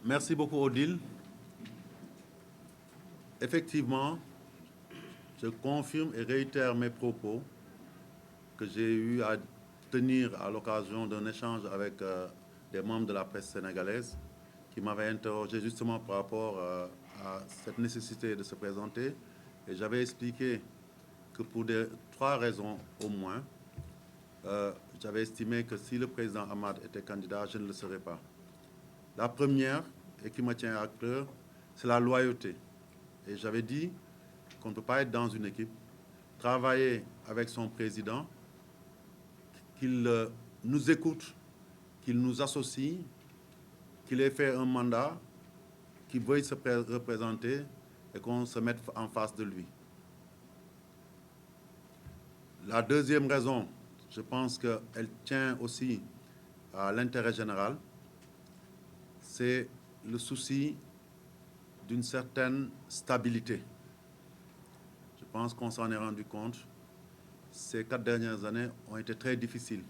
Merci beaucoup, Odile. Effectivement, je confirme et réitère mes propos que j'ai eu à tenir à l'occasion d'un échange avec des membres de la presse sénégalaise qui m'avaient interrogé justement par rapport à cette nécessité de se présenter. Et j'avais expliqué que pour trois raisons au moins, j'avais estimé que si le président Hamad était candidat, je ne le serais pas. La première, et qui me tient à cœur, c'est la loyauté. Et j'avais dit qu'on ne peut pas être dans une équipe, travailler avec son président, qu'il nous écoute, qu'il nous associe, qu'il ait fait un mandat, qu'il veuille se représenter et qu'on se mette en face de lui. La deuxième raison, je pense qu'elle tient aussi à l'intérêt général, c'est le souci d'une certaine stabilité. Je pense qu'on s'en est rendu compte. Ces 4 dernières années ont été très difficiles.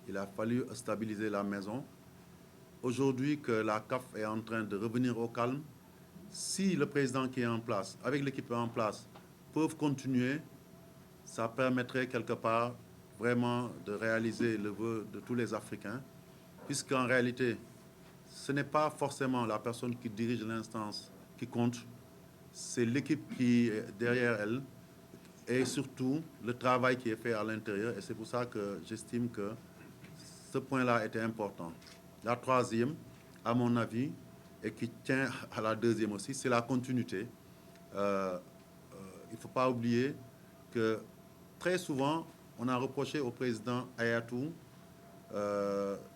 Il a fallu stabiliser la maison. Aujourd'hui que la CAF est en train de revenir au calme, si le président qui est en place, avec l'équipe en place, peuvent continuer, ça permettrait quelque part vraiment de réaliser le vœu de tous les Africains, puisqu'en réalité, ce n'est pas forcément la personne qui dirige l'instance qui compte, c'est l'équipe qui est derrière elle et surtout le travail qui est fait à l'intérieur. Et c'est pour ça que j'estime que ce point-là était important. La troisième, à mon avis, et qui tient à la deuxième aussi, c'est la continuité. Il ne faut pas oublier que très souvent, on a reproché au président Hayatou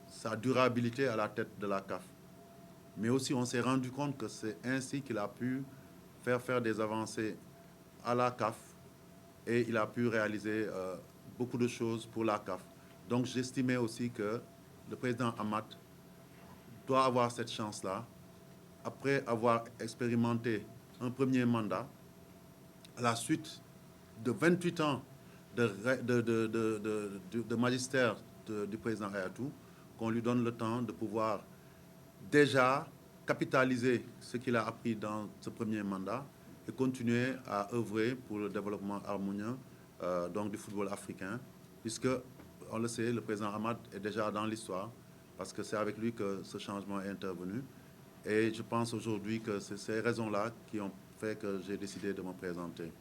sa durabilité à la tête de la CAF. Mais aussi, on s'est rendu compte que c'est ainsi qu'il a pu faire des avancées à la CAF et il a pu réaliser beaucoup de choses pour la CAF. Donc, j'estimais aussi que le président Hamad doit avoir cette chance-là, après avoir expérimenté un premier mandat, à la suite de 28 ans de magistère du président Hayatou, qu'on lui donne le temps de pouvoir déjà capitaliser ce qu'il a appris dans ce premier mandat et continuer à œuvrer pour le développement harmonieux donc du football africain, puisque, on le sait, le président Hamad est déjà dans l'histoire, parce que c'est avec lui que ce changement est intervenu. Et je pense aujourd'hui que c'est ces raisons-là qui ont fait que j'ai décidé de me présenter.